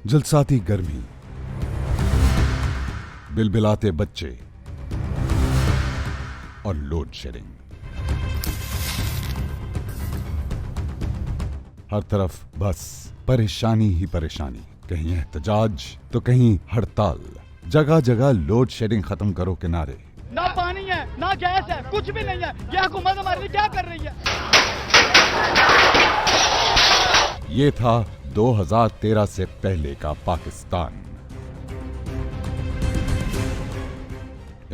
जलसाती गर्मी, बिलबिलाते बच्चे और लोड शेडिंग। हर तरफ बस परेशानी ही परेशानी, कहीं एहतजाज तो कहीं हड़ताल, जगह जगह लोड शेडिंग खत्म करो के नारे। ना पानी है ना गैस है, कुछ भी नहीं है। ये हुकूमत हमारे लिए क्या कर रही है? ये था 2013 से पहले का पाकिस्तान।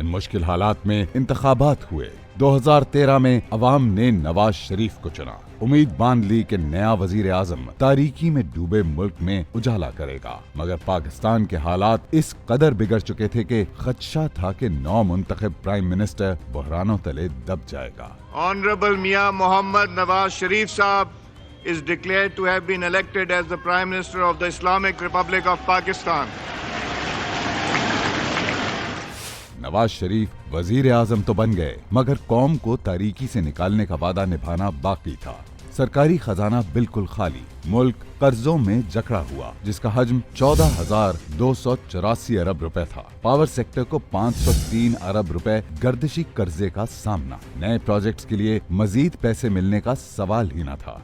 इन मुश्किल हालात में इंतखाबात हुए। 2013 में अवाम ने नवाज शरीफ को चुना। उम्मीद बांध ली कि नया वजीर आजम तारीकी में डूबे मुल्क में उजाला करेगा, मगर पाकिस्तान के हालात इस कदर बिगड़ चुके थे कि खदशा था कि नौ मुंतखब प्राइम मिनिस्टर बहरानों तले दब जाएगा। Honorable Mia Mohammad Nawaz Sharif Saab is declared to have been elected as the Prime Minister of the Islamic Republic of Pakistan. Nawaz Sharif वजीर आजम तो बन गए, मगर कौम को तारीकी से निकालने का वादा निभाना बाकी था। सरकारी खजाना बिल्कुल खाली, मुल्क कर्जों में जकड़ा हुआ, जिसका हजम 14,284 अरब रुपए था। पावर सेक्टर को 503 अरब रुपए गर्दिशी कर्जे का सामना। नए प्रोजेक्ट्स के लिए मजीद पैसे मिलने का सवाल ही न था।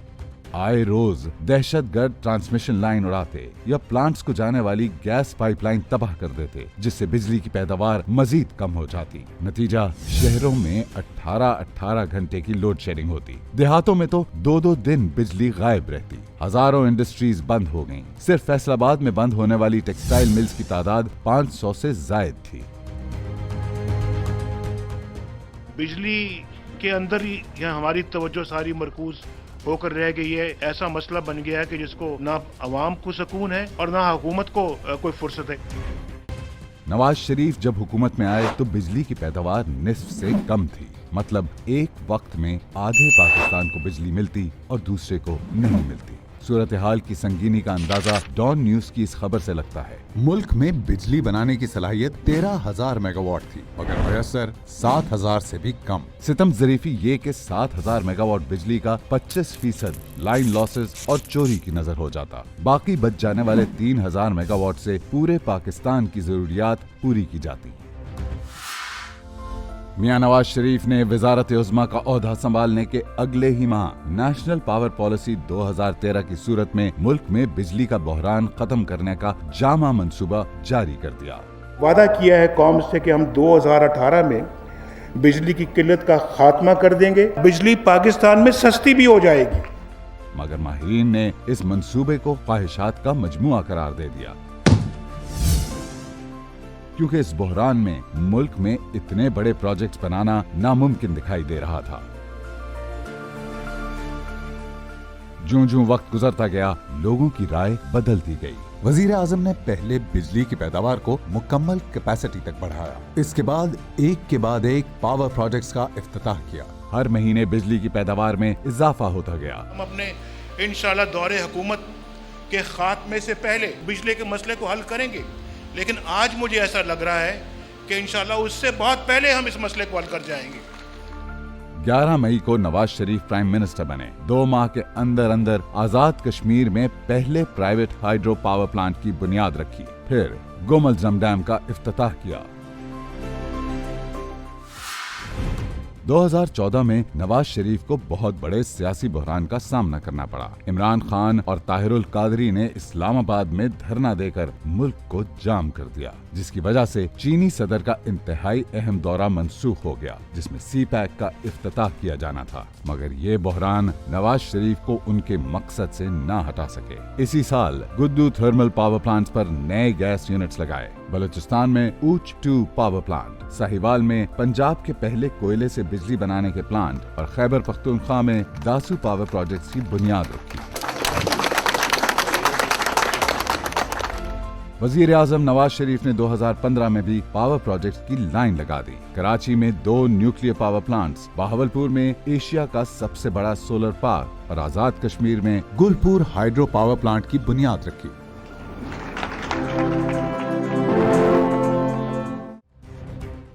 आए रोज दहशतगर्द ट्रांसमिशन लाइन उड़ाते या प्लांट्स को जाने वाली गैस पाइपलाइन तबाह कर देते, जिससे बिजली की पैदावार मजीद कम हो जाती। नतीजा, शहरों में 18-18 घंटे की लोड शेडिंग होती। देहातों में तो 2-2 दिन बिजली गायब रहती। हजारों इंडस्ट्रीज बंद हो गईं। सिर्फ फैसलाबाद में बंद होने वाली टेक्सटाइल मिल्स की तादाद 500 से जायद थी। बिजली के अंदर ही यहाँ हमारी तवज्जो सारी मरकूज होकर रह गई है। ऐसा मसला बन गया है कि जिसको ना अवाम को सुकून है और ना हुकूमत को कोई फुर्सत है। नवाज शरीफ जब हुकूमत में आए तो बिजली की पैदावार निस्फ से कम थी। मतलब एक वक्त में आधे पाकिस्तान को बिजली मिलती और दूसरे को नहीं मिलती। सूरत हाल की संगीनी का अंदाजा डॉन न्यूज की इस खबर से लगता है। मुल्क में बिजली बनाने की सलाहियत 13,000 मेगावाट थी, मगर मयसर 7,000 से भी कम। सितम ज़रीफी ये कि 7,000 मेगावाट बिजली का 25% लाइन लॉसेस और चोरी की नजर हो जाता। बाकी बच जाने वाले 3,000 मेगावाट से पूरे पाकिस्तान की जरूरियात पूरी की जाती। मियां नवाज शरीफ ने वजारत उज़्मा का ओहदा संभालने के अगले ही माह नेशनल पावर पॉलिसी 2013 की सूरत में मुल्क में बिजली का बहरान खत्म करने का जामा मंसूबा जारी कर दिया। वादा किया है कौम से कि हम 2018 में बिजली की किल्लत का खात्मा कर देंगे, बिजली पाकिस्तान में सस्ती भी हो जाएगी। मगर माहिरीन ने इस मंसूबे को ख्वाहिशात का मजमुआ करार दे दिया, क्योंकि इस बहरान में मुल्क में इतने बड़े प्रोजेक्ट्स बनाना नामुमकिन दिखाई दे रहा था। ज्यों-ज्यों वक्त गुजरता गया, लोगों की राय बदलती गई। वजीर आजम ने पहले बिजली की पैदावार को मुकम्मल कैपेसिटी तक बढ़ाया। इसके बाद एक के बाद एक पावर प्रोजेक्ट्स का इफ्तिताह किया। हर महीने बिजली की पैदावार में इजाफा होता गया। हम अपने इंशाल्लाह दौरे हुकूमत के खात्मे से पहले बिजली के मसले को हल करेंगे, लेकिन आज मुझे ऐसा लग रहा है कि इंशाल्लाह उससे बहुत पहले हम इस मसले को हल कर जाएंगे। 11 मई को नवाज शरीफ प्राइम मिनिस्टर बने। 2 माह के अंदर अंदर आजाद कश्मीर में पहले प्राइवेट हाइड्रो पावर प्लांट की बुनियाद रखी, फिर गोमलजम डैम का इफ्तिताह किया। 2014 में नवाज शरीफ को बहुत बड़े सियासी बहरान का सामना करना पड़ा। इमरान खान और ताहिरुल कादरी ने इस्लामाबाद में धरना देकर मुल्क को जाम कर दिया, जिसकी वजह से चीनी सदर का इंतहाई अहम दौरा मंसूख हो गया, जिसमें CPEC का इफ्तिताह किया जाना था। मगर ये बहरान नवाज शरीफ को उनके मकसद से ना हटा सके। इसी साल गुद्दू थर्मल पावर प्लांट्स पर नए गैस यूनिट्स लगाए। बलूचिस्तान में ऊच 2 पावर प्लांट, साहिवाल में पंजाब के पहले कोयले से बिजली बनाने के प्लांट और खैबर पख्तूनख्वा में दासू पावर प्रोजेक्ट्स की बुनियाद रखी। वजीर आजम नवाज शरीफ ने 2015 में भी पावर प्रोजेक्ट्स की लाइन लगा दी। कराची में 2 न्यूक्लियर पावर प्लांट्स, बहावलपुर में एशिया का सबसे बड़ा सोलर पार्क और आजाद कश्मीर में गुलपुर हाइड्रो पावर प्लांट की बुनियाद रखी।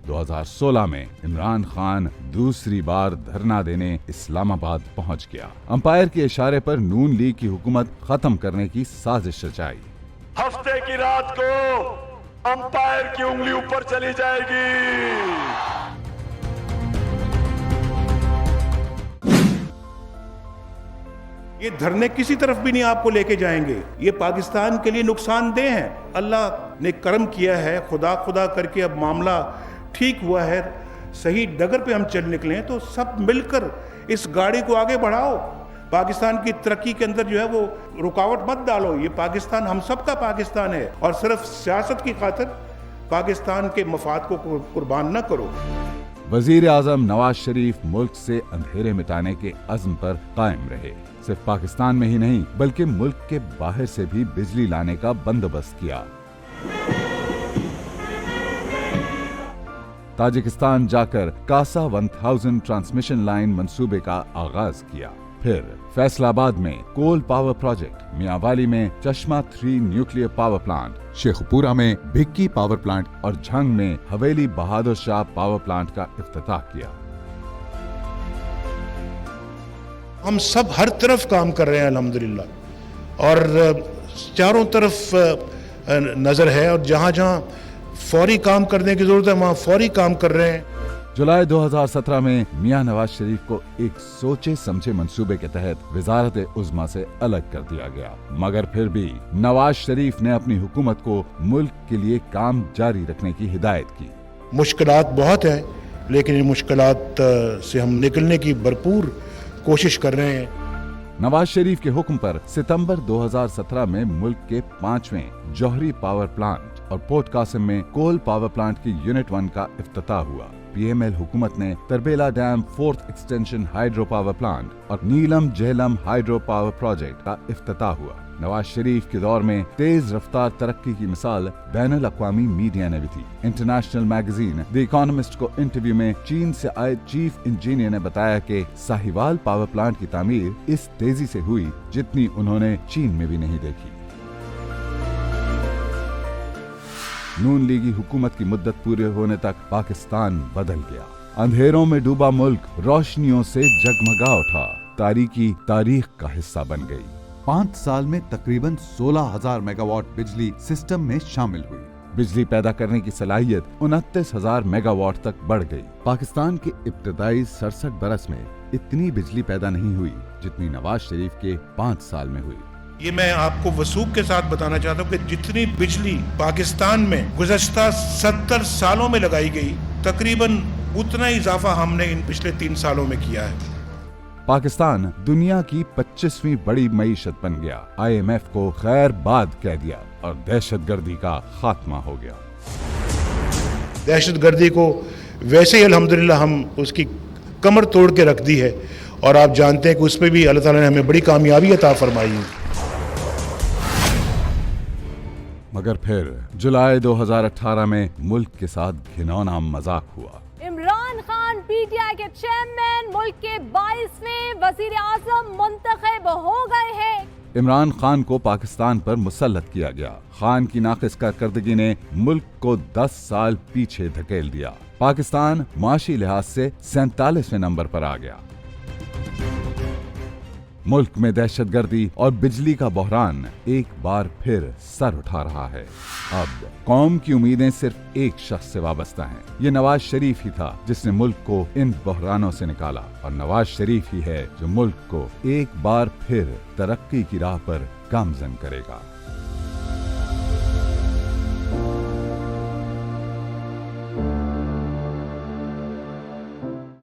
2016 में इमरान खान दूसरी बार धरना देने इस्लामाबाद पहुंच गया। अंपायर के इशारे पर नून लीग की हुकूमत खत्म करने की साजिश रचाई। हफ्ते की रात को अंपायर की उंगली ऊपर चली जाएगी। ये धरने किसी तरफ भी नहीं आपको लेके जाएंगे, ये पाकिस्तान के लिए नुकसानदेह हैं। अल्लाह ने करम किया है, खुदा खुदा करके अब मामला ठीक हुआ है, सही डगर पे हम चल निकले हैं, तो सब मिलकर इस गाड़ी को आगे बढ़ाओ। पाकिस्तान की तरक्की के अंदर जो है वो रुकावट मत डालो। ये पाकिस्तान हम सब का पाकिस्तान है और सिर्फ सियासत की खातिर पाकिस्तान के मफाद को कुर्बान न करो। वजीर आजम नवाज शरीफ मुल्क से अंधेरे मिटाने के अज़्म पर कायम रहे। सिर्फ पाकिस्तान में ही नहीं बल्कि मुल्क के बाहर से भी बिजली लाने का बंदोबस्त किया। ताजिकिस्तान जाकर कासा 1000 ट्रांसमिशन लाइन मंसूबे का आगाज किया। फिर फैसलाबाद में कोल पावर प्रोजेक्ट, मियांवाली में चश्मा 3 न्यूक्लियर पावर प्लांट, शेखपुरा में भिक्की पावर प्लांट और झंग में हवेली बहादुर शाह पावर प्लांट का इफ्तिताह किया। हम सब हर तरफ काम कर रहे हैं अल्हम्दुलिल्लाह, और चारों तरफ नजर है, और जहां जहां फौरी काम करने की जरूरत है वहां फौरी काम कर रहे हैं। जुलाई 2017 में मियां नवाज शरीफ को एक सोचे समझे मंसूबे के तहत वजारत उज़्मा से अलग कर दिया गया, मगर फिर भी नवाज शरीफ ने अपनी हुकूमत को मुल्क के लिए काम जारी रखने की हिदायत की। मुश्किलात बहुत हैं, लेकिन इन मुश्किलात से हम निकलने की भरपूर कोशिश कर रहे हैं। नवाज शरीफ के हुक्म पर सितंबर 2017 में मुल्क के 5वें जौहरी पावर प्लांट और पोर्ट कासिम में कोल पावर प्लांट की यूनिट 1 का इफ्तिताह हुआ। पीएमएल हुकूमत ने Tarbela dam 4th extension hydro power plant और नीलम जेहलम हाइड्रो पावर प्रोजेक्ट का इफ्तिताह हुआ। नवाज शरीफ के दौर में तेज रफ्तार तरक्की की मिसाल बैनुल अक़वामी मीडिया ने भी थी। इंटरनेशनल मैगजीन द इकोनॉमिस्ट को इंटरव्यू में चीन से आए चीफ इंजीनियर ने बताया कि साहिवाल पावर प्लांट की तामीर इस तेजी से हुई जितनी उन्होंने चीन में भी नहीं देखी। नून लीगी हुकूमत की मुद्दत पूरे होने तक पाकिस्तान बदल गया। अंधेरों में डूबा मुल्क रोशनियों से जगमगा उठा, तारीख का हिस्सा बन गई। 5 साल में तकरीबन 16,000 मेगावाट बिजली सिस्टम में शामिल हुई। बिजली पैदा करने की सलाहियत 29,000 मेगावाट तक बढ़ गई। पाकिस्तान के इब्तदाई 67 बरस में इतनी बिजली पैदा नहीं हुई जितनी नवाज शरीफ के 5 साल में हुई। ये मैं आपको वसूख के साथ बताना चाहता हूँ कि जितनी बिजली पाकिस्तान में गुज़श्ता 70 सालों में लगाई गई, तकरीबन उतना ही इजाफा हमने इन पिछले 3 सालों में किया है। पाकिस्तान दुनिया की 25वीं बड़ी मईशत बन गया, IMF को खैर बाद कह दिया और दहशतगर्दी का खात्मा हो गया। दहशतगर्दी को वैसे ही अल्हम्दुलिल्लाह हम उसकी कमर तोड़ के रख दी है, और आप जानते हैं कि उसमें भी अल्लाह ताला ने हमें बड़ी कामयाबी अता फरमाई है। मगर फिर जुलाई 2018 में मुल्क के साथ घिनौना मजाक हुआ। इमरान खान पीटीआई के चेयरमैन मुल्क के 22वें वजीर आजम मुंतखब हो गए हैं। इमरान खान को पाकिस्तान पर मुसल्लत किया गया। खान की नाक़िस कारकर्दगी ने मुल्क को 10 साल पीछे धकेल दिया। पाकिस्तान माशी लिहाज से 47वें नंबर पर आ गया। मुल्क में दहशतगर्दी और बिजली का बहरान एक बार फिर सर उठा रहा है। अब कौम की उम्मीदें सिर्फ एक शख्स से वाबस्ता हैं। ये नवाज शरीफ ही था जिसने मुल्क को इन बहरानों से निकाला, और नवाज शरीफ ही है जो मुल्क को एक बार फिर तरक्की की राह पर गामजन करेगा।